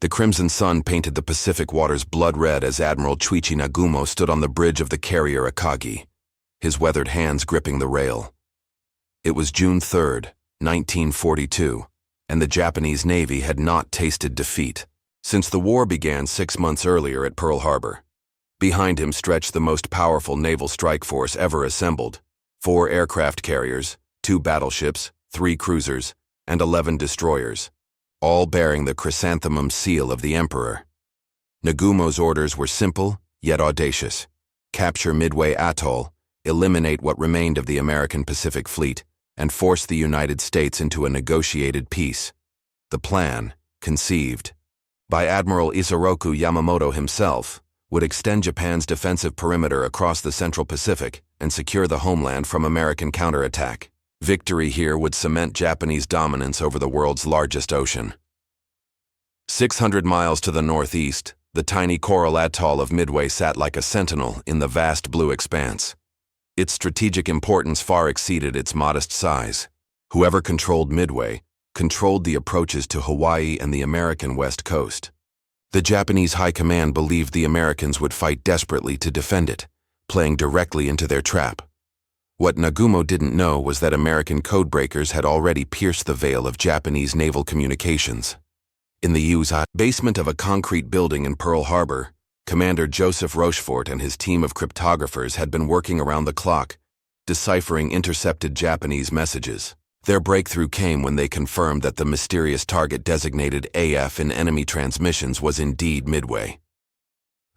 The crimson sun painted the Pacific waters blood red as Admiral Chuichi Nagumo stood on the bridge of the carrier Akagi, his weathered hands gripping the rail. It was June 3rd, 1942, and the Japanese Navy had not tasted defeat since the war began 6 months earlier at Pearl Harbor. Behind him stretched the most powerful naval strike force ever assembled: 4 aircraft carriers, 2 battleships, 3 cruisers, and 11 destroyers, all bearing the chrysanthemum seal of the Emperor. Nagumo's orders were simple, yet audacious: capture Midway Atoll, eliminate what remained of the American Pacific Fleet, and force the United States into a negotiated peace. The plan, conceived by Admiral Isoroku Yamamoto himself, would extend Japan's defensive perimeter across the Central Pacific and secure the homeland from American counterattack. Victory here would cement Japanese dominance over the world's largest ocean. 600 miles to the northeast, the tiny coral atoll of Midway sat like a sentinel in the vast blue expanse. Its strategic importance far exceeded its modest size. Whoever controlled Midway controlled the approaches to Hawaii and the American West Coast. The Japanese High Command believed the Americans would fight desperately to defend it, playing directly into their trap. What Nagumo didn't know was that American codebreakers had already pierced the veil of Japanese naval communications. In the Yuza basement of a concrete building in Pearl Harbor, Commander Joseph Rochefort and his team of cryptographers had been working around the clock, deciphering intercepted Japanese messages. Their breakthrough came when they confirmed that the mysterious target designated AF in enemy transmissions was indeed Midway.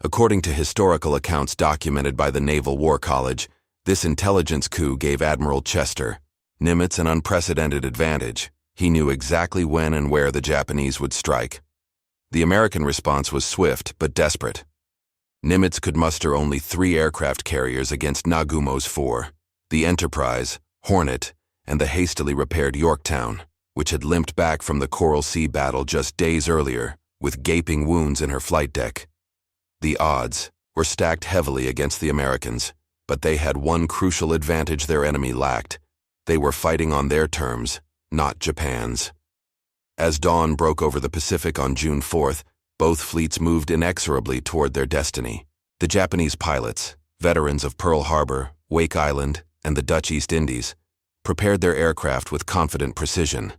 According to historical accounts documented by the Naval War College, this intelligence coup gave Admiral Chester Nimitz an unprecedented advantage. He knew exactly when and where the Japanese would strike. The American response was swift but desperate. Nimitz could muster only 3 aircraft carriers against Nagumo's 4: the Enterprise, Hornet, and the hastily repaired Yorktown, which had limped back from the Coral Sea battle just days earlier, with gaping wounds in her flight deck. The odds were stacked heavily against the Americans, but they had one crucial advantage their enemy lacked: they were fighting on their terms, not Japan's. As dawn broke over the Pacific on June 4th, both fleets moved inexorably toward their destiny. The Japanese pilots, veterans of Pearl Harbor, Wake Island, and the Dutch East Indies, prepared their aircraft with confident precision.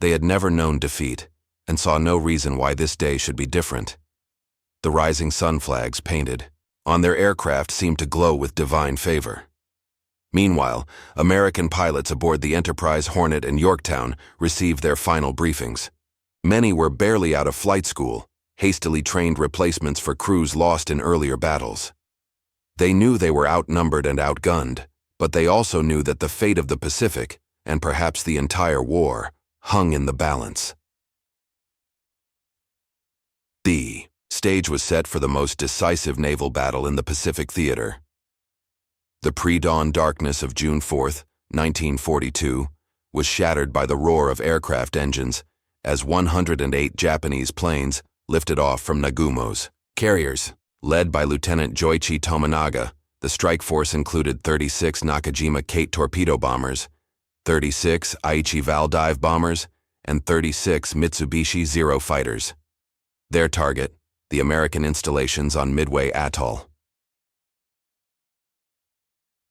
They had never known defeat, and saw no reason why this day should be different. The rising sun flags painted on their aircraft seemed to glow with divine favor. Meanwhile, American pilots aboard the Enterprise, Hornet, and Yorktown received their final briefings. Many were barely out of flight school, hastily trained replacements for crews lost in earlier battles. They knew they were outnumbered and outgunned, but they also knew that the fate of the Pacific, and perhaps the entire war, hung in the balance. The stage was set for the most decisive naval battle in the Pacific theater. The pre-dawn darkness of June 4th, 1942, was shattered by the roar of aircraft engines as 108 Japanese planes lifted off from Nagumo's carriers. Led by Lieutenant Joichi Tominaga, the strike force included 36 Nakajima Kate torpedo bombers, 36 Aichi Val dive bombers, and 36 Mitsubishi Zero fighters. Their target, the American installations on Midway Atoll.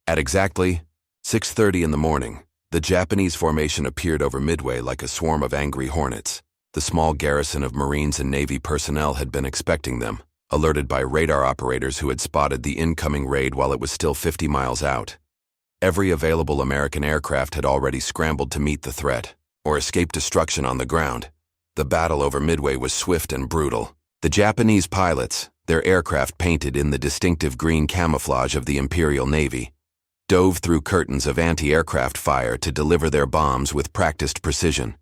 At exactly 6:30 in the morning, the Japanese formation appeared over Midway like a swarm of angry hornets. The small garrison of Marines and Navy personnel had been expecting them, alerted by radar operators who had spotted the incoming raid while it was still 50 miles out. Every available American aircraft had already scrambled to meet the threat, or escape destruction on the ground. The battle over Midway was swift and brutal. The Japanese pilots, their aircraft painted in the distinctive green camouflage of the Imperial Navy, dove through curtains of anti-aircraft fire to deliver their bombs with practiced precision.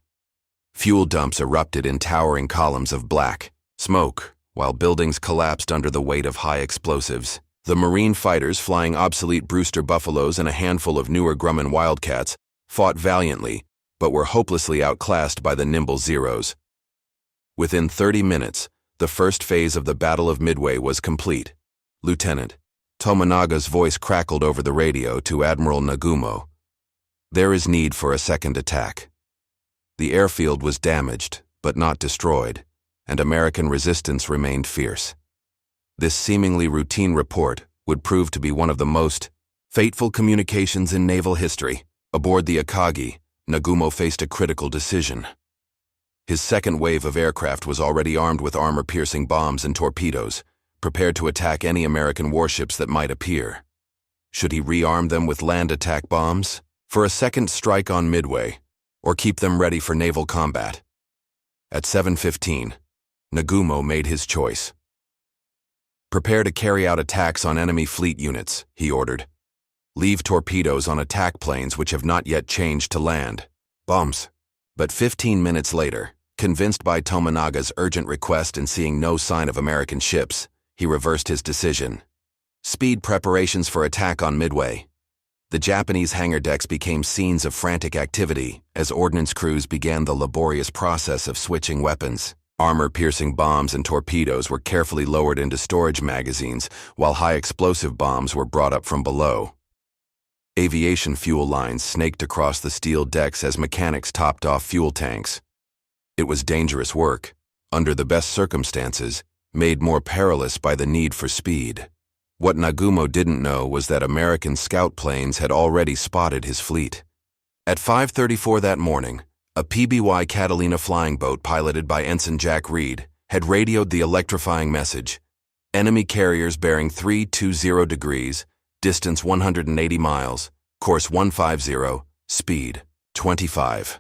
Fuel dumps erupted in towering columns of black smoke, while buildings collapsed under the weight of high explosives. The Marine fighters, flying obsolete Brewster Buffaloes and a handful of newer Grumman Wildcats, fought valiantly, but were hopelessly outclassed by the nimble Zeros. Within 30 minutes, the first phase of the Battle of Midway was complete. Lieutenant Tominaga's voice crackled over the radio to Admiral Nagumo. There is need for a second attack. The airfield was damaged, but not destroyed. and American resistance remained fierce. This seemingly routine report would prove to be one of the most fateful communications in naval history. Aboard the Akagi, Nagumo faced a critical decision. His second wave of aircraft was already armed with armor-piercing bombs and torpedoes, prepared to attack any American warships that might appear. Should he rearm them with land attack bombs for a second strike on Midway, or keep them ready for naval combat? At 7:15, Nagumo made his choice. "Prepare to carry out attacks on enemy fleet units," he ordered. "Leave torpedoes on attack planes which have not yet changed to land bombs." But 15 minutes later, convinced by Tomonaga's urgent request and seeing no sign of American ships, he reversed his decision. Speed preparations for attack on Midway. The Japanese hangar decks became scenes of frantic activity as ordnance crews began the laborious process of switching weapons. Armor-piercing bombs and torpedoes were carefully lowered into storage magazines, while high-explosive bombs were brought up from below. Aviation fuel lines snaked across the steel decks as mechanics topped off fuel tanks. It was dangerous work, under the best circumstances, made more perilous by the need for speed. What Nagumo didn't know was that American scout planes had already spotted his fleet. At 5:34 that morning, a PBY Catalina flying boat piloted by Ensign Jack Reed had radioed the electrifying message: "Enemy carriers bearing 320 degrees, distance 180 miles, course 150, speed 25.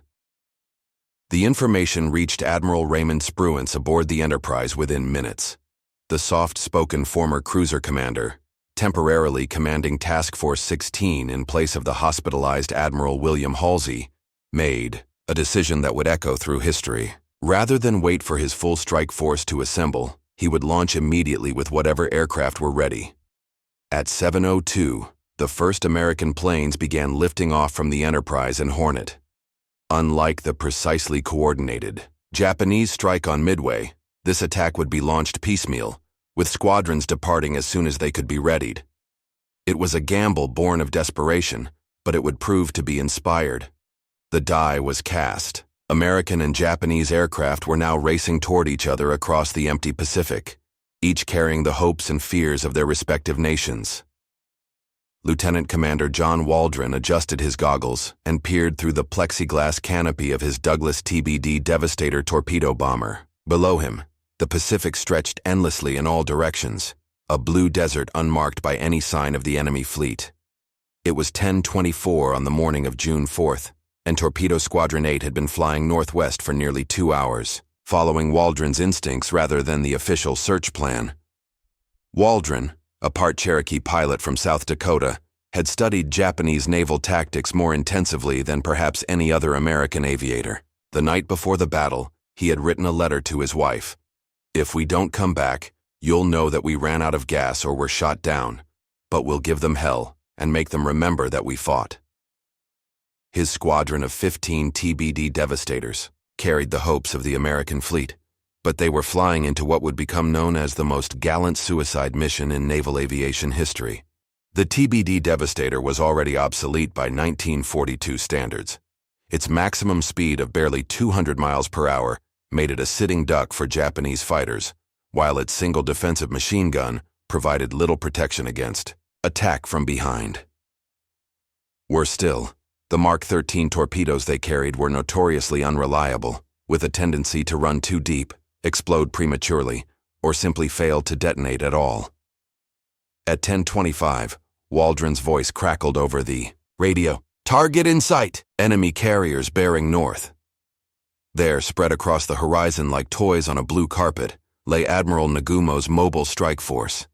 The information reached Admiral Raymond Spruance aboard the Enterprise within minutes. The soft-spoken former cruiser commander, temporarily commanding Task Force 16 in place of the hospitalized Admiral William Halsey, made a decision that would echo through history. Rather than wait for his full strike force to assemble, he would launch immediately with whatever aircraft were ready. At 7:02, the first American planes began lifting off from the Enterprise and Hornet. Unlike the precisely coordinated Japanese strike on Midway, this attack would be launched piecemeal, with squadrons departing as soon as they could be readied. It was a gamble born of desperation, but it would prove to be inspired. The die was cast. American and Japanese aircraft were now racing toward each other across the empty Pacific, each carrying the hopes and fears of their respective nations. Lieutenant Commander John Waldron adjusted his goggles and peered through the plexiglass canopy of his Douglas TBD Devastator torpedo bomber. Below him, the Pacific stretched endlessly in all directions, a blue desert unmarked by any sign of the enemy fleet. It was 10:24 on the morning of June 4th, and Torpedo Squadron 8 had been flying northwest for nearly 2 hours, following Waldron's instincts rather than the official search plan. Waldron, a part Cherokee pilot from South Dakota, had studied Japanese naval tactics more intensively than perhaps any other American aviator. The night before the battle, he had written a letter to his wife. "If we don't come back, you'll know that we ran out of gas or were shot down, but we'll give them hell and make them remember that we fought." His squadron of 15 TBD Devastators carried the hopes of the American fleet, but they were flying into what would become known as the most gallant suicide mission in naval aviation history. The TBD Devastator was already obsolete by 1942 standards. Its maximum speed of barely 200 miles per hour made it a sitting duck for Japanese fighters, while its single defensive machine gun provided little protection against attack from behind. Worse still, the Mark 13 torpedoes they carried were notoriously unreliable, with a tendency to run too deep, explode prematurely, or simply fail to detonate at all. At 10:25, Waldron's voice crackled over the radio. "Target in sight! Enemy carriers bearing north." There, spread across the horizon like toys on a blue carpet, lay Admiral Nagumo's mobile strike force.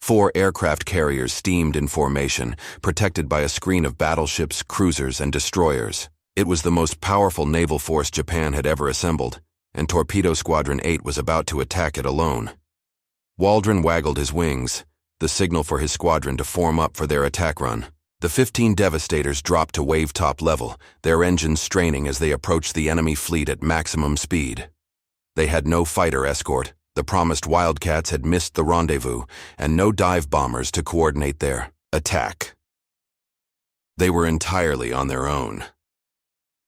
4 aircraft carriers steamed in formation, protected by a screen of battleships, cruisers, and destroyers. It was the most powerful naval force Japan had ever assembled, and Torpedo Squadron 8 was about to attack it alone. Waldron waggled his wings, the signal for his squadron to form up for their attack run. The 15 Devastators dropped to wave-top level, their engines straining as they approached the enemy fleet at maximum speed. They had no fighter escort, the promised Wildcats had missed the rendezvous, and no dive bombers to coordinate their attack. They were entirely on their own.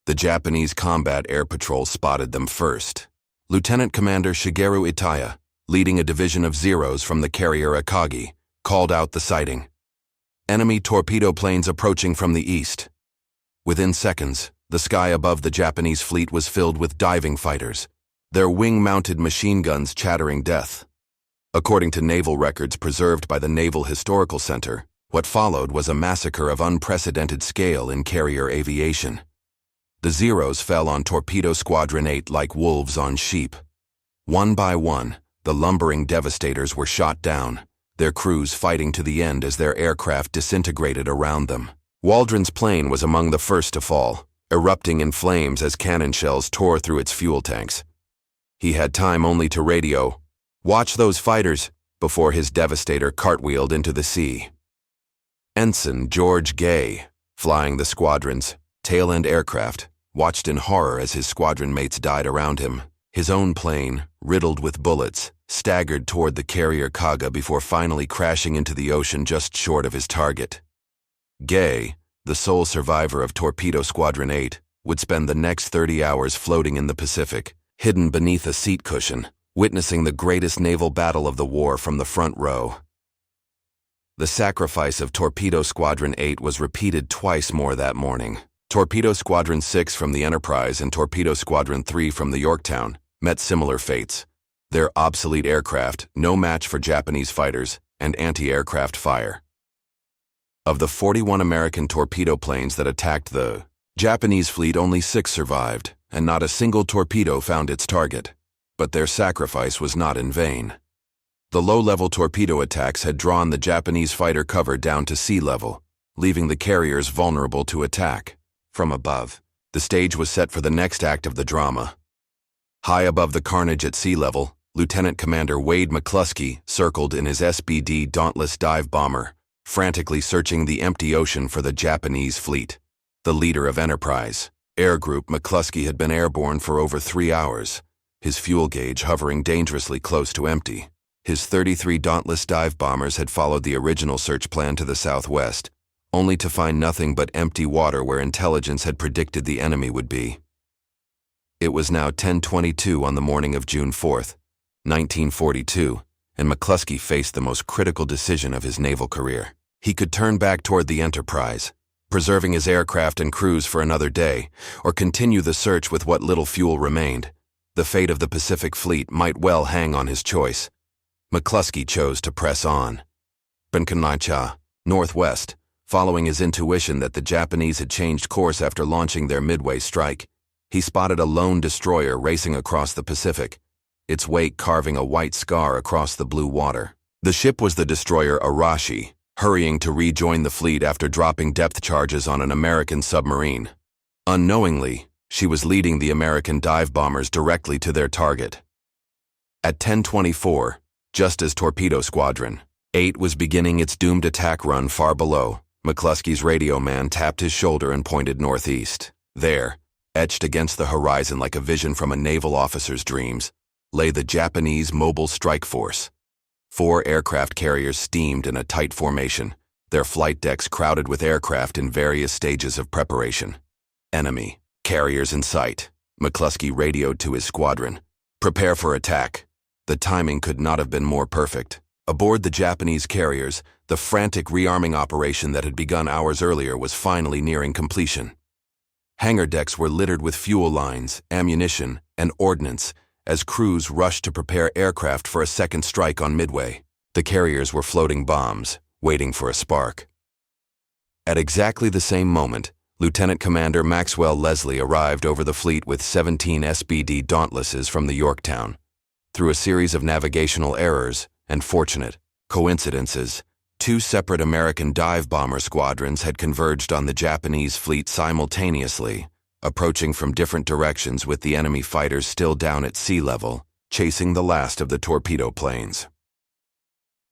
The Japanese Combat Air Patrol spotted them first. Lieutenant Commander Shigeru Itaya, leading a division of Zeros from the carrier Akagi, called out the sighting. Enemy torpedo planes approaching from the east. Within seconds, the sky above the Japanese fleet was filled with diving fighters, their wing-mounted machine guns chattering death. According to naval records preserved by the Naval Historical Center, what followed was a massacre of unprecedented scale in carrier aviation. The Zeros fell on Torpedo Squadron 8 like wolves on sheep. One by one, the lumbering devastators were shot down, their crews fighting to the end as their aircraft disintegrated around them. Waldron's plane was among the first to fall, erupting in flames as cannon shells tore through its fuel tanks. He had time only to radio, "Watch those fighters," before his devastator cartwheeled into the sea. Ensign George Gay, flying the squadron's tail-end aircraft, watched in horror as his squadron mates died around him. His own plane, riddled with bullets, staggered toward the carrier Kaga before finally crashing into the ocean just short of his target. Gay, the sole survivor of Torpedo Squadron 8, would spend the next 30 hours floating in the Pacific, hidden beneath a seat cushion, witnessing the greatest naval battle of the war from the front row. The sacrifice of Torpedo Squadron 8 was repeated twice more that morning. Torpedo Squadron 6 from the Enterprise and Torpedo Squadron 3 from the Yorktown met similar fates. Their obsolete aircraft, no match for Japanese fighters, and anti-aircraft fire. Of the 41 American torpedo planes that attacked the Japanese fleet, only 6 survived, and not a single torpedo found its target. But their sacrifice was not in vain. The low-level torpedo attacks had drawn the Japanese fighter cover down to sea level, leaving the carriers vulnerable to attack. From above, the stage was set for the next act of the drama. High above the carnage at sea level, Lieutenant Commander Wade McCluskey circled in his SBD Dauntless dive bomber, frantically searching the empty ocean for the Japanese fleet. The leader of Enterprise, Air Group McCluskey, had been airborne for over 3 hours, his fuel gauge hovering dangerously close to empty. His 33 Dauntless dive bombers had followed the original search plan to the southwest, only to find nothing but empty water where intelligence had predicted the enemy would be. It was now 10:22 on the morning of June 4th, 1942, and McCluskey faced the most critical decision of his naval career. He could turn back toward the Enterprise, preserving his aircraft and crews for another day, or continue the search with what little fuel remained. The fate of the Pacific Fleet might well hang on his choice. McCluskey chose to press on. Benkanaicha, northwest, following his intuition that the Japanese had changed course after launching their Midway strike, he spotted a lone destroyer racing across the Pacific, its wake carving a white scar across the blue water. The ship was the destroyer Arashi, hurrying to rejoin the fleet after dropping depth charges on an American submarine. Unknowingly, she was leading the American dive bombers directly to their target. At 10:24, just as Torpedo Squadron 8 was beginning its doomed attack run far below, McCluskey's radio man tapped his shoulder and pointed northeast. There, etched against the horizon like a vision from a naval officer's dreams, lay the Japanese Mobile Strike Force. 4 aircraft carriers steamed in a tight formation, their flight decks crowded with aircraft in various stages of preparation. Enemy carriers in sight, McCluskey radioed to his squadron. "Prepare for attack." The timing could not have been more perfect. Aboard the Japanese carriers, the frantic rearming operation that had begun hours earlier was finally nearing completion. Hangar decks were littered with fuel lines, ammunition, and ordnance as crews rushed to prepare aircraft for a second strike on Midway. The carriers were floating bombs, waiting for a spark. At exactly the same moment, Lieutenant Commander Maxwell Leslie arrived over the fleet with 17 SBD Dauntlesses from the Yorktown. Through a series of navigational errors and fortunate coincidences, 2 separate American dive bomber squadrons had converged on the Japanese fleet simultaneously, approaching from different directions with the enemy fighters still down at sea level, chasing the last of the torpedo planes.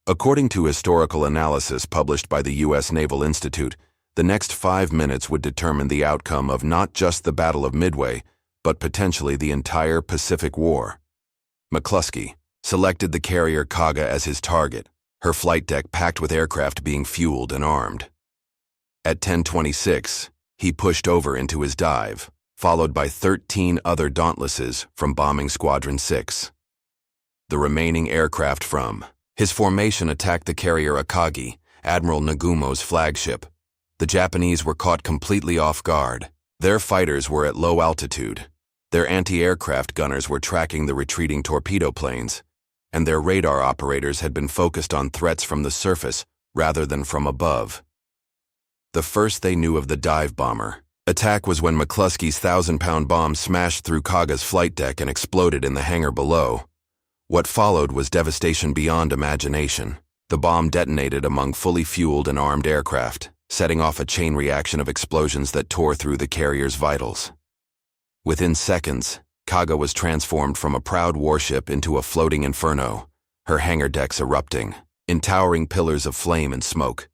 According to historical analysis published by the U.S. Naval Institute, the next 5 minutes would determine the outcome of not just the Battle of Midway, but potentially the entire Pacific War. McCluskey selected the carrier Kaga as his target, her flight deck packed with aircraft being fueled and armed. At 10:26, he pushed over into his dive, followed by 13 other Dauntlesses from bombing Squadron 6. The remaining aircraft from his formation attacked the carrier Akagi, Admiral Nagumo's flagship. The Japanese were caught completely off guard. Their fighters were at low altitude. Their anti-aircraft gunners were tracking the retreating torpedo planes, and their radar operators had been focused on threats from the surface rather than from above. The first they knew of the dive bomber attack was when McCluskey's 1,000-pound bomb smashed through Kaga's flight deck and exploded in the hangar below. What followed was devastation beyond imagination. The bomb detonated among fully fueled and armed aircraft, setting off a chain reaction of explosions that tore through the carrier's vitals. Within seconds, Kaga was transformed from a proud warship into a floating inferno, her hangar decks erupting in towering pillars of flame and smoke.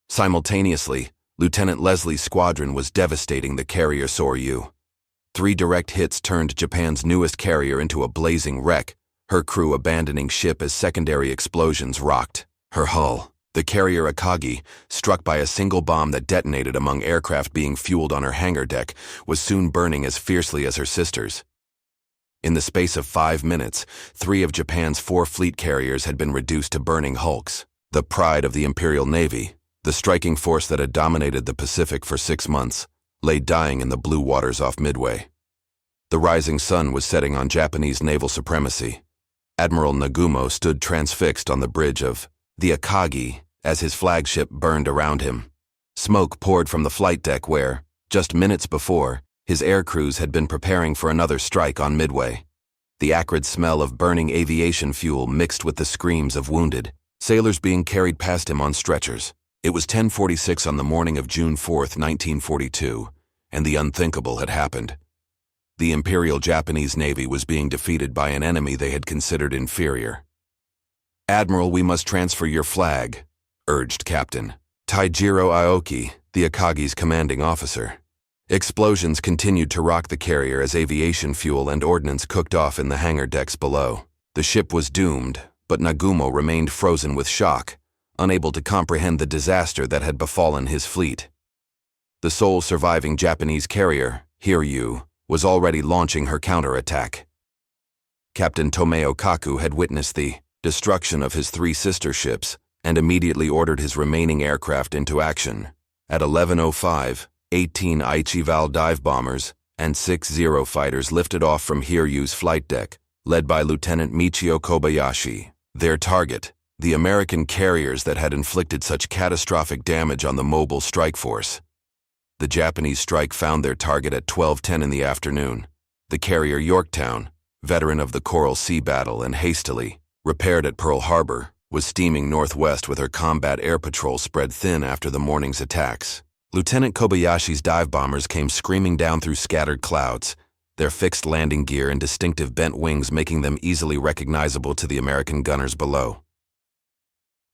Simultaneously, Lieutenant Leslie's squadron was devastating the carrier Soryu. 3 direct hits turned Japan's newest carrier into a blazing wreck, her crew abandoning ship as secondary explosions rocked her hull. The carrier Akagi, struck by a single bomb that detonated among aircraft being fueled on her hangar deck, was soon burning as fiercely as her sisters. In the space of 5 minutes, 3 of Japan's 4 fleet carriers had been reduced to burning hulks. The pride of the Imperial Navy, the striking force that had dominated the Pacific for 6 months, lay dying in the blue waters off Midway. The rising sun was setting on Japanese naval supremacy. Admiral Nagumo stood transfixed on the bridge of the Akagi as his flagship burned around him. Smoke poured from the flight deck where, just minutes before, his air crews had been preparing for another strike on Midway. The acrid smell of burning aviation fuel mixed with the screams of wounded sailors being carried past him on stretchers. It was 10:46 on the morning of June 4, 1942, and the unthinkable had happened. The Imperial Japanese Navy was being defeated by an enemy they had considered inferior. "Admiral, we must transfer your flag," urged Captain Taijiro Aoki, the Akagi's commanding officer. Explosions continued to rock the carrier as aviation fuel and ordnance cooked off in the hangar decks below. The ship was doomed, but Nagumo remained frozen with shock, unable to comprehend the disaster that had befallen his fleet. The sole surviving Japanese carrier, Hiryu, was already launching her counterattack. Captain Tomeo Kaku had witnessed the destruction of his 3 sister ships and immediately ordered his remaining aircraft into action. At 11:05, 18 Aichi-Val dive bombers and 6 Zero fighters lifted off from Hiryu's flight deck, led by Lieutenant Michio Kobayashi. Their target, the American carriers that had inflicted such catastrophic damage on the mobile strike force. The Japanese strike found their target at 12:10 in the afternoon. The carrier Yorktown, veteran of the Coral Sea battle and hastily repaired at Pearl Harbor, was steaming northwest with her combat air patrol spread thin after the morning's attacks. Lieutenant Kobayashi's dive bombers came screaming down through scattered clouds, their fixed landing gear and distinctive bent wings making them easily recognizable to the American gunners below.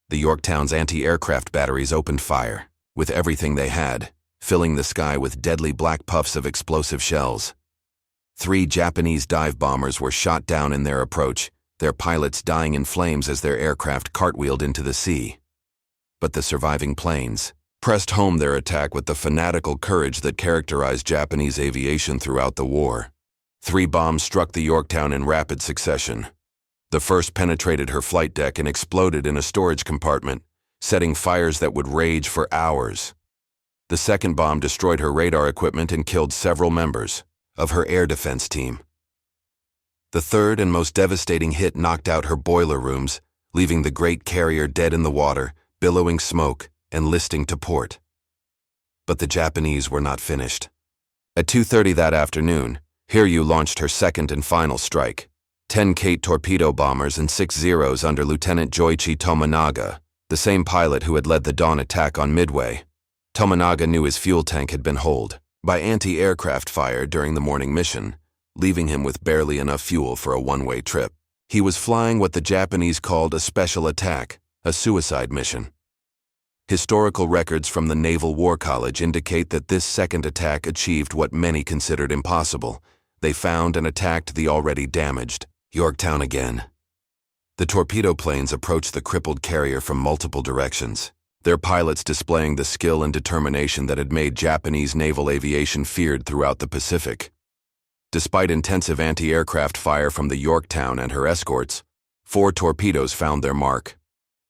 The Yorktown's anti-aircraft batteries opened fire, with everything they had, filling the sky with deadly black puffs of explosive shells. 3 Japanese dive bombers were shot down in their approach, their pilots dying in flames as their aircraft cartwheeled into the sea. But the surviving planes pressed home their attack with the fanatical courage that characterized Japanese aviation throughout the war. 3 bombs struck the Yorktown in rapid succession. The first penetrated her flight deck and exploded in a storage compartment, setting fires that would rage for hours. The second bomb destroyed her radar equipment and killed several members of her air defense team. The third and most devastating hit knocked out her boiler rooms, leaving the great carrier dead in the water, billowing smoke and listing to port. But the Japanese were not finished. At 2:30 that afternoon, Hiryu launched her second and final strike. 10 Kate torpedo bombers and 6 Zeros under Lieutenant Joichi Tominaga, the same pilot who had led the dawn attack on Midway. Tominaga knew his fuel tank had been holed by anti-aircraft fire during the morning mission, leaving him with barely enough fuel for a one-way trip. He was flying what the Japanese called a special attack, a suicide mission. Historical records from the Naval War College indicate that this second attack achieved what many considered impossible. They found and attacked the already damaged Yorktown again. The torpedo planes approached the crippled carrier from multiple directions. their pilots displaying the skill and determination that had made Japanese naval aviation feared throughout the Pacific. Despite intensive anti-aircraft fire from the Yorktown and her escorts, 4 torpedoes found their mark.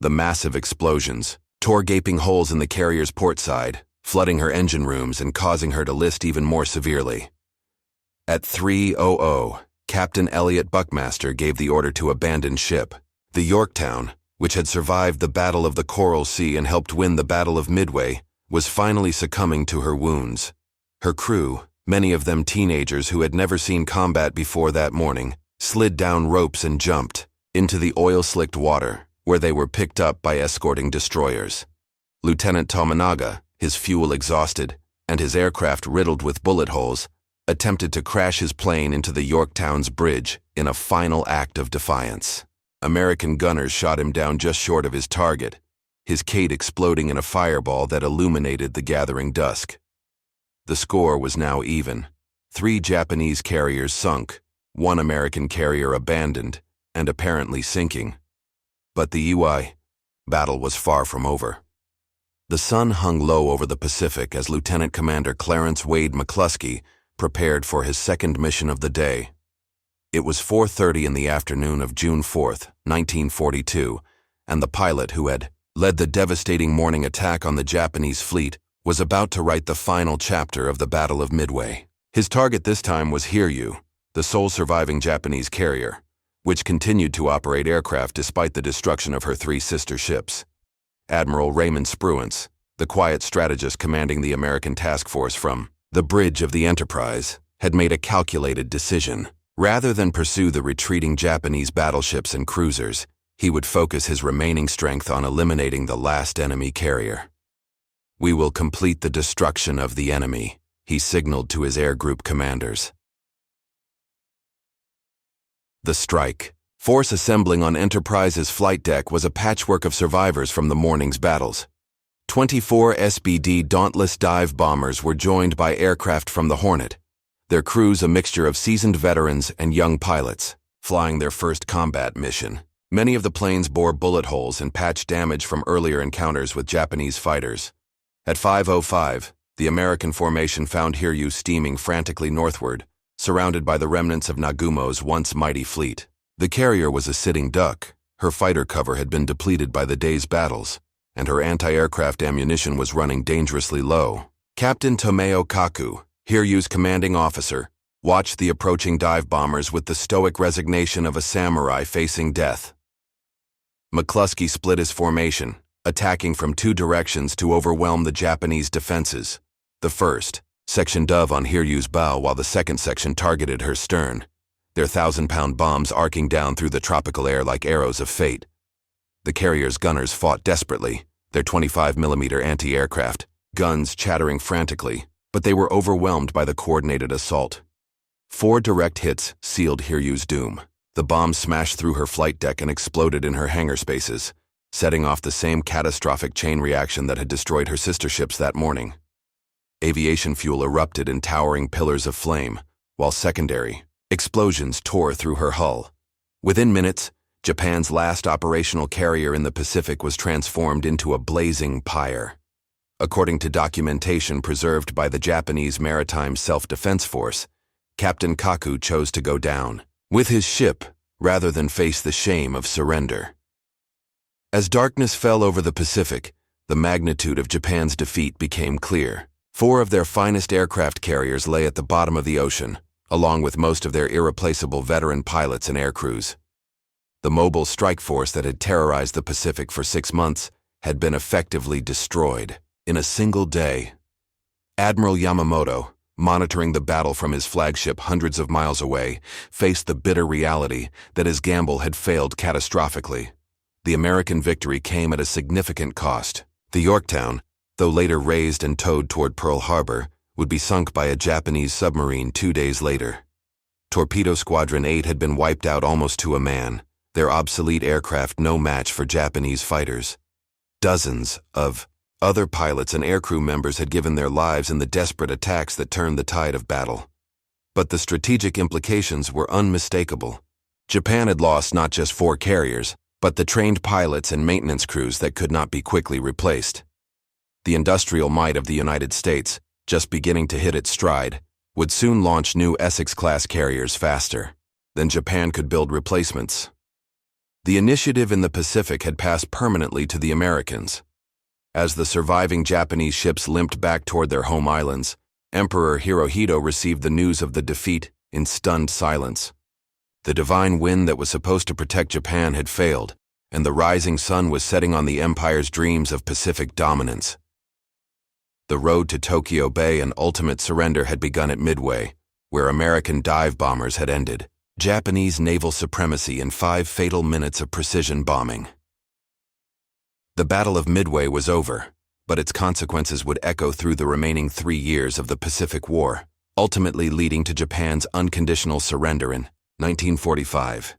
The massive explosions tore gaping holes in the carrier's port side, flooding her engine rooms and causing her to list even more severely. At 3:00, Captain Elliot Buckmaster gave the order to abandon ship. The Yorktown, which had survived the Battle of the Coral Sea and helped win the Battle of Midway, was finally succumbing to her wounds. Her crew, many of them teenagers who had never seen combat before that morning, slid down ropes and jumped into the oil-slicked water, where they were picked up by escorting destroyers. Lieutenant Tominaga, his fuel exhausted and his aircraft riddled with bullet holes, attempted to crash his plane into the Yorktown's bridge in a final act of defiance. American gunners shot him down just short of his target, his Kate exploding in a fireball that illuminated the gathering dusk. The score was now even. 3 Japanese carriers sunk, 1 American carrier abandoned, and apparently sinking. But the UI battle was far from over. The sun hung low over the Pacific as Lieutenant Commander Clarence Wade McCluskey prepared for his second mission of the day. It was 4:30 in the afternoon of June 4th, 1942, and the pilot who had led the devastating morning attack on the Japanese fleet was about to write the final chapter of the Battle of Midway. His target this time was Hiryu, the sole surviving Japanese carrier, which continued to operate aircraft despite the destruction of her 3 sister ships. Admiral Raymond Spruance, the quiet strategist commanding the American task force from the bridge of the Enterprise, had made a calculated decision. Rather than pursue the retreating Japanese battleships and cruisers, he would focus his remaining strength on eliminating the last enemy carrier. "We will complete the destruction of the enemy," he signaled to his air group commanders. The strike force assembling on Enterprise's flight deck was a patchwork of survivors from the morning's battles. 24 SBD Dauntless dive bombers were joined by aircraft from the Hornet, their crews a mixture of seasoned veterans and young pilots, flying their first combat mission. Many of the planes bore bullet holes and patch damage from earlier encounters with Japanese fighters. At 5:05, the American formation found Hiryu steaming frantically northward, surrounded by the remnants of Nagumo's once mighty fleet. The carrier was a sitting duck. Her fighter cover had been depleted by the day's battles, and her anti-aircraft ammunition was running dangerously low. Captain Tomeo Kaku, Hiryu's commanding officer, watched the approaching dive bombers with the stoic resignation of a samurai facing death. McCluskey split his formation, attacking from 2 directions to overwhelm the Japanese defenses. The first section dove on Hiryu's bow while the second section targeted her stern, their 1,000-pound bombs arcing down through the tropical air like arrows of fate. The carrier's gunners fought desperately, their 25mm anti-aircraft guns chattering frantically, but they were overwhelmed by the coordinated assault. 4 direct hits sealed Hiryu's doom. The bombs smashed through her flight deck and exploded in her hangar spaces, setting off the same catastrophic chain reaction that had destroyed her sister ships that morning. Aviation fuel erupted in towering pillars of flame, while secondary explosions tore through her hull. Within minutes, Japan's last operational carrier in the Pacific was transformed into a blazing pyre. According to documentation preserved by the Japanese Maritime Self-Defense Force, Captain Kaku chose to go down with his ship rather than face the shame of surrender. As darkness fell over the Pacific, the magnitude of Japan's defeat became clear. 4 of their finest aircraft carriers lay at the bottom of the ocean, along with most of their irreplaceable veteran pilots and air crews. The mobile strike force that had terrorized the Pacific for 6 months had been effectively destroyed in a single day. Admiral Yamamoto, monitoring the battle from his flagship hundreds of miles away, faced the bitter reality that his gamble had failed catastrophically. The American victory came at a significant cost. The Yorktown, though later raised and towed toward Pearl Harbor, would be sunk by a Japanese submarine 2 days later. Torpedo Squadron 8 had been wiped out almost to a man, their obsolete aircraft no match for Japanese fighters. Dozens of other pilots and aircrew members had given their lives in the desperate attacks that turned the tide of battle. But the strategic implications were unmistakable. Japan had lost not just 4 carriers, but the trained pilots and maintenance crews that could not be quickly replaced. The industrial might of the United States, just beginning to hit its stride, would soon launch new Essex-class carriers faster than Japan could build replacements. The initiative in the Pacific had passed permanently to the Americans. As the surviving Japanese ships limped back toward their home islands, Emperor Hirohito received the news of the defeat in stunned silence. The divine wind that was supposed to protect Japan had failed, and the rising sun was setting on the empire's dreams of Pacific dominance. The road to Tokyo Bay and ultimate surrender had begun at Midway, where American dive bombers had ended Japanese naval supremacy in 5 fatal minutes of precision bombing. The Battle of Midway was over, but its consequences would echo through the remaining 3 years of the Pacific War, ultimately leading to Japan's unconditional surrender in 1945.